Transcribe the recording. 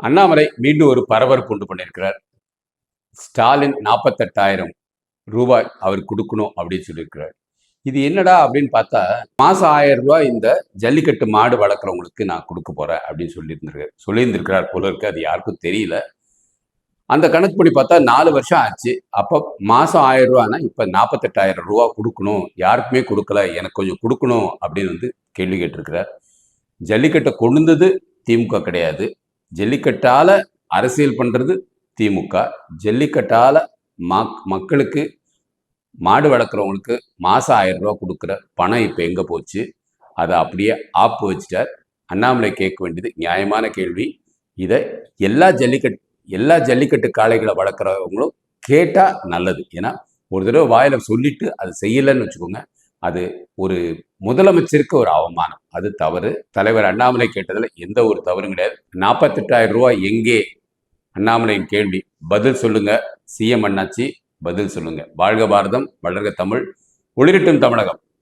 அண்ணாமலை மீண்டும் ஒரு பரபரப்பு உண்டு பண்ணியிருக்கிறார். ஸ்டாலின் 48,000 ரூபாய் அவர் கொடுக்கணும் அப்படின்னு சொல்லியிருக்கிறார். இது என்னடா அப்படின்னு பார்த்தா, மாசம் 1000 ரூபாய் இந்த ஜல்லிக்கட்டு மாடு வளர்க்குறவங்களுக்கு நான் கொடுக்க போறேன் அப்படின்னு சொல்லியிருந்திருக்கிறார் போல இருக்கு. அது யாருக்கும் தெரியல. அந்த கணக்குப்படி பார்த்தா 4 வருஷம் ஆச்சு. அப்போ மாசம் 1000 ரூபானா இப்ப 48,000 ரூபா கொடுக்கணும். யாருக்குமே கொடுக்கல. எனக்கு கொஞ்சம் கொடுக்கணும் அப்படின்னு கேள்வி கேட்டிருக்கிறார். ஜல்லிக்கட்டை கொண்டு வந்தது திமுக கிடையாது. ஜல்லிக்கட்டால அரசியல் பண்றது திமுக. ஜல்லிக்கட்டால மக்களுக்கு மாடு வளர்க்குறவங்களுக்கு மாசம் 1000 ரூபா கொடுக்குற பணம் இப்ப எங்க போச்சு? அதை அப்படியே ஆப்பு வச்சுட்டார். அண்ணாமலை கேட்க வேண்டியது நியாயமான கேள்வி. இதை எல்லா ஜல்லிக்கட்டு காளைகளை வளர்க்குறவங்களும் கேட்டா நல்லது. ஏன்னா ஒரு தடவை வாயில சொல்லிட்டு அதை செய்யலைன்னு வச்சுக்கோங்க, அது ஒரு முதலமைச்சருக்கு ஒரு அவமானம். அது தவறு. தலைவர் அண்ணாமலை கேட்டதுல எந்த ஒரு தவறும் கிடையாது. 48,000 ரூபாய் எங்கே? அண்ணாமலையின் கேள்வி. பதில் சொல்லுங்க. சிஎம் அண்ணாச்சி பதில் சொல்லுங்க. வாழ்க பாரதம், வளர்க தமிழ், ஒளிரட்டும் தமிழகம்.